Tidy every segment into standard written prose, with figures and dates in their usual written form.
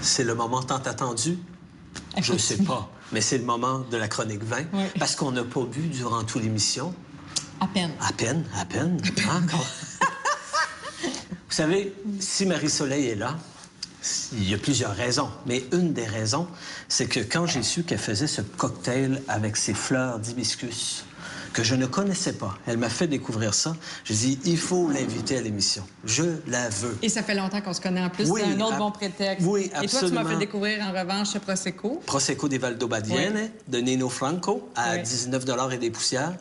C'est le moment tant attendu? Je ne sais pas, mais c'est le moment de la chronique vin, Oui. parce qu'on n'a pas bu durant toute l'émission. À peine. À peine, à peine. Hein, Vous savez, si Marie-Soleil est là, il y a plusieurs raisons, mais une des raisons, c'est que quand j'ai su qu'elle faisait ce cocktail avec ses fleurs d'hibiscus, que je ne connaissais pas, elle m'a fait découvrir ça, j'ai dit, il faut l'inviter à l'émission. Je la veux. Et ça fait longtemps qu'on se connaît en plus. Oui, C'est un autre bon prétexte. oui, Et toi, tu m'as absolument. fait découvrir en revanche ce Prosecco. Prosecco di Valdobbiadene de Nino Franco à Oui. 19 $ et des poussières.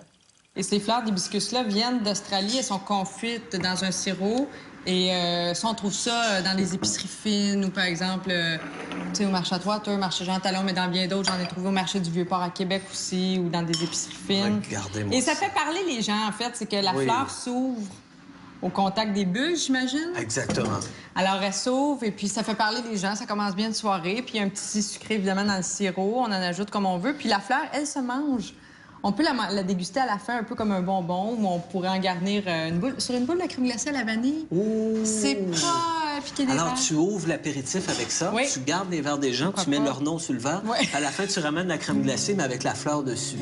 Et ces fleurs d'hibiscus-là viennent d'Australie. Elles sont confites dans un sirop. Et ça, on trouve ça dans les épiceries fines ou, par exemple, tu sais, au marché à Trois-Tours, au marché Jean-Talon, mais dans bien d'autres. J'en ai trouvé au marché du Vieux-Port à Québec aussi ou dans des épiceries fines. Regardez-moi Et ça ça. fait parler les gens, en fait. C'est que la Oui. fleur s'ouvre au contact des bulles, j'imagine. Exactement. Alors, elle s'ouvre et puis ça fait parler les gens. Ça commence bien une soirée. Puis il y a un petit sucré, évidemment, dans le sirop. On en ajoute comme on veut. Puis la fleur, elle se mange. On peut la déguster à la fin un peu comme un bonbon ou on pourrait en garnir sur une boule de crème glacée à la vanille. Ouh. C'est pas piqué des Alors, verres. tu ouvres l'apéritif avec ça, Oui. tu gardes les verres des gens, Pourquoi tu mets pas? leur nom sur le verre. Oui. À la fin, tu ramènes la crème glacée, mais avec la fleur dessus.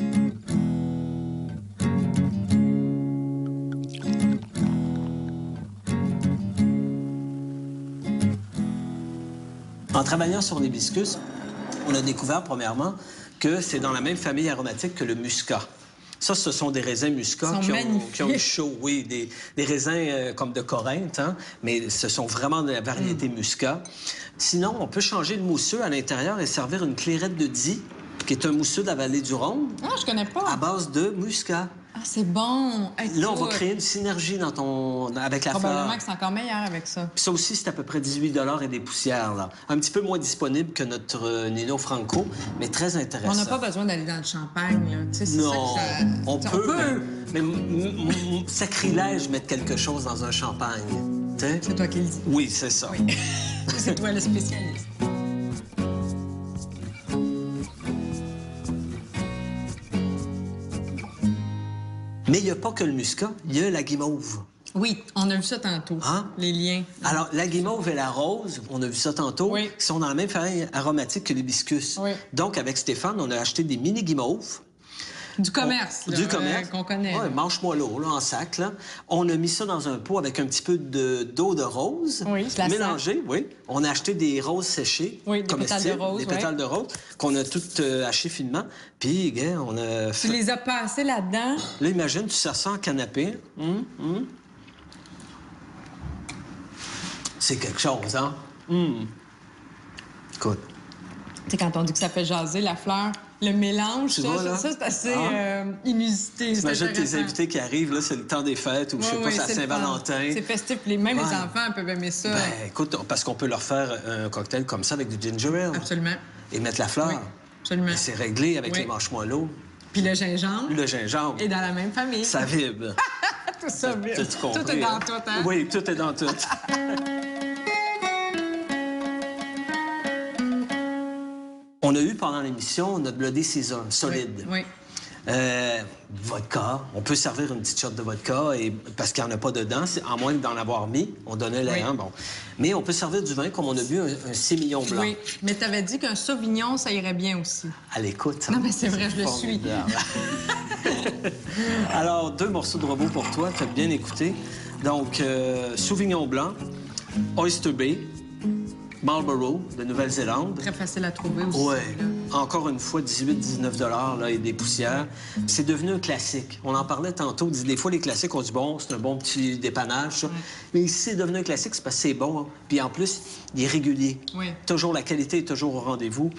En travaillant sur l'hibiscus, on a découvert, premièrement, que c'est dans la même famille aromatique que le muscat. Ça, ce sont des raisins muscat Ils sont qui ont eu magnifiques. chaud, oui, des raisins comme de Corinthe, hein, mais ce sont vraiment de la variété muscat. Sinon, on peut changer le mousseux à l'intérieur et servir une clairette de Die, qui est un mousseux de la vallée du Rhône, Ah, je connais pas. à base de muscat. Ah, c'est bon. Hey, Là, on va toi, créer une synergie avec la fleur. Probablement que c'est encore meilleur avec ça. Puis ça aussi, c'est à peu près 18 $ et des poussières, là. Un petit peu moins disponible que notre Nino Franco, mais très intéressant. On n'a pas besoin d'aller dans le champagne, là. Tu sais, c'est Non, ça que ça... on Tu sais, peut, mais sacrilège mettre quelque chose dans un champagne. Tu sais? C'est toi qui le dis. Oui, c'est ça. Oui. C'est toi le spécialiste. Mais il n'y a pas que le muscat, il y a la guimauve. Oui, on a vu ça tantôt. Hein? Les liens. Alors, la guimauve et la rose, on a vu ça tantôt, Oui. qui sont dans la même famille aromatique que l'hibiscus. Oui. Donc, avec Stéphane, on a acheté des mini-guimauves. Du commerce, là, Du commerce. qu'on connaît. Oui, manche-moelleux, là, en sac, là. On a mis ça dans un pot avec un petit peu d'eau de rose. Oui, je la mélangée, oui. On a acheté des roses séchées. Oui, des pétales de comestibles, rose, des ouais. pétales de rose, qu'on a toutes hachées finement. Puis, gars, on a Tu fait... les as passés là-dedans. Là, imagine, tu sers ça en canapé. C'est quelque chose, hein? Écoute. Tu sais, quand on dit que ça fait jaser la fleur, le mélange, Tu vois, là? ça c'est assez Ah. inusité. c'est T'imagines tes intéressant. invités qui arrivent, là, c'est le temps des fêtes ou, je sais Oui, pas, oui, c'est à le Saint-Valentin. fun. C'est festif. Même les Ouais. enfants peuvent aimer ça. Ben, écoute, parce qu'on peut leur faire un cocktail comme ça avec du ginger ale. Absolument. Et mettre la fleur. Oui, absolument. Et c'est réglé avec Oui. les marshmallows. Puis le gingembre Le gingembre. est dans la même famille. Ça vibre. Tout ça vibre. T'as-tu compris, Tout est dans hein? tout, hein? Oui, tout est dans tout. On a eu pendant l'émission notre Bloody Caesar, solide. Oui. Vodka. On peut servir une petite shot de vodka parce qu'il n'y en a pas dedans, à moins d'en avoir mis. On donnait l'air, Oui. bon. Mais on peut servir du vin comme on a bu un 6 millions blanc. Oui. Mais tu avais dit qu'un Sauvignon, ça irait bien aussi. À l'écoute. Non, mais c'est vrai, je le suis. Formidable. Alors, 2 morceaux de robot pour toi. Tu as bien écouté. Donc, Sauvignon blanc, Oyster Bay, Marlborough de Nouvelle-Zélande. Très facile à trouver aussi. Oui. là. Encore une fois, 18-19 $ là, et des poussières. C'est devenu un classique. On en parlait tantôt. Des fois, les classiques, on dit, bon, c'est un bon petit dépannage, ça. Mais ici, c'est devenu un classique, c'est parce que c'est bon. Hein. Puis en plus, il est régulier. Oui. Toujours, la qualité est toujours au rendez-vous.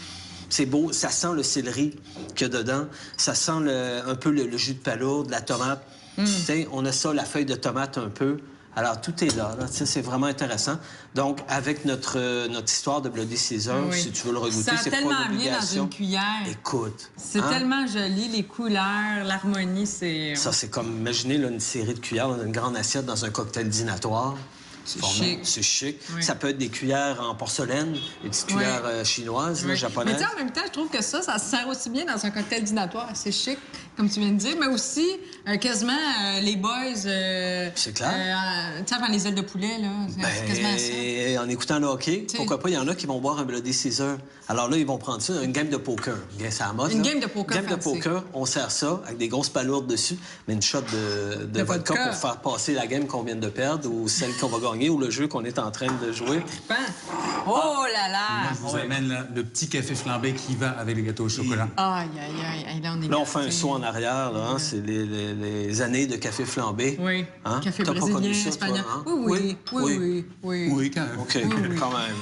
C'est beau. Ça sent le céleri qu'il y a dedans. Ça sent un peu le jus de palourde, la tomate. Tu sais, on a ça, la feuille de tomate un peu. Alors, tout est là. Tu sais, c'est vraiment intéressant. Donc, avec notre histoire de Bloody Caesar, Oui. si tu veux le regoûter, Ça a c'est pas tellement une bien dans obligation. une cuillère. Écoute. C'est hein? tellement joli, les couleurs, l'harmonie, c'est... Ça, c'est comme, imaginez là, une série de cuillères dans une grande assiette dans un cocktail dînatoire. C'est formel. chic. C'est chic. Oui. Ça peut être des cuillères en porcelaine, des petites cuillères chinoises, là, Oui. japonaises. Mais tu sais, en même temps, je trouve que ça se sert aussi bien dans un cocktail dînatoire. C'est chic, comme tu viens de dire, mais aussi quasiment les boys. C'est clair. Tu sais, avant les ailes de poulet, là. C'est quasiment ça. Ben, en écoutant le hockey, T'sais. pourquoi pas, il y en a qui vont boire un Bloody Caesar. Alors là, ils vont prendre ça, une game de poker. Bien, c'est à la mode, Une là. game de poker Game de fancy. poker, on sert ça avec des grosses palourdes dessus, mais une shot de vodka vodka. pour faire passer la game qu'on vient de perdre ou celle qu'on va gagner ou le jeu qu'on est en train de jouer. Pan. Oh là là! Je vous amène là, le petit café flambé qui va avec le gâteau au chocolat. Aïe, aïe, aïe. Là, on est Là, on fait un gâtés. saut en arrière, là, hein, c'est les années de café flambé. Oui. Hein? Café T'as pas brésilien, connu ça, toi, espagnol. hein? Oui. Oui, quand même. OK, quand même.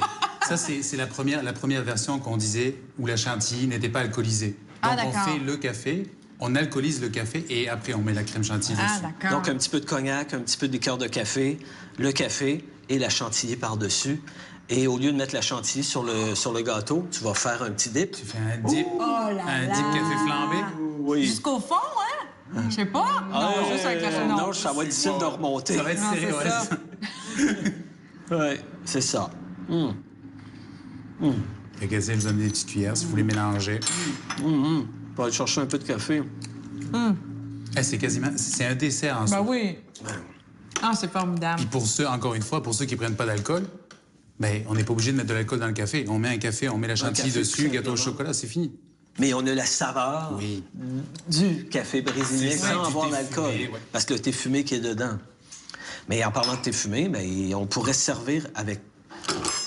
Ça, c'est la première version qu'on disait où la chantilly n'était pas alcoolisée. Ah, Donc, on d'accord. fait le café, on alcoolise le café et après, on met la crème chantilly Ah, dessus. d'accord. Donc, un petit peu de cognac, un petit peu de liqueur de café, le café et la chantilly par-dessus. Et au lieu de mettre la chantilly sur le gâteau, tu vas faire un petit dip. Tu fais un dip, Oh là un là. dip café flambé. Oui. Jusqu'au fond, hein? Je sais pas. Non, juste avec la non, ça va être difficile de remonter. Ça va être Non, serré, c'est ouais. ça. Oui, c'est ça. Fait que ça, je vous donne des petites cuillères si vous voulez mélanger. On va aller chercher un peu de café. Eh, c'est quasiment... C'est un dessert en soi. Ben oui. Ah, c'est formidable. Puis pour ceux, encore une fois, pour ceux qui prennent pas d'alcool, ben, on n'est pas obligé de mettre de l'alcool dans le café. On met un café, on met la chantilly café dessus, très gâteau au bien. chocolat, c'est fini. Mais on a la saveur Oui. du café brésilien C'est ça, sans du avoir thé d'alcool. fumé, ouais. Parce que le thé fumé qui est dedans. Mais en parlant de thé fumé, ben, on pourrait se servir avec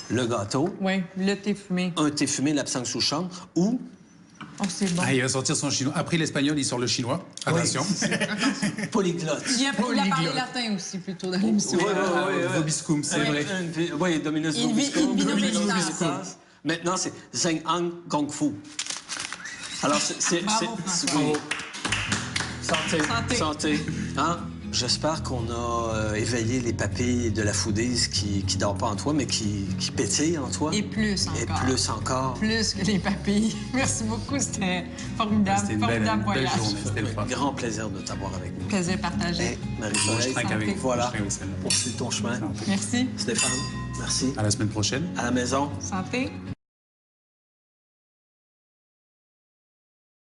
le gâteau, Oui, le thé fumé. un thé fumé, l'absinthe sous chambre, ou Oh, c'est bon. Ah, il va sortir son chinois. Après l'espagnol, il sort le chinois. Attention. polyglotte. Il a parlé Polyglotte. latin aussi, plutôt, dans l'émission. Vobiscum, c'est vrai. Oui, Dominus Il Vobiscum. vit nos Dominus méditations. Vobiscum. Maintenant, c'est Zheng Ang Gong Fu. Alors, Bravo, François. oui. Santé. Santé. Santé. Hein? J'espère qu'on a éveillé les papilles de la foodies qui dort pas en toi, mais qui pétillent en toi. Et plus encore. Et plus encore. Plus que les papilles. Merci beaucoup, c'était formidable. C'était une Formidable belle voyage. journée. C'était le fun. Grand plaisir de t'avoir avec nous. Plaisir partagé. Hey, Marie-Soleil, Je trinque avec vous. voilà, Je trinque aussi. poursuis ton chemin. Merci. Stéphane, merci. À la semaine prochaine. À la maison, Santé.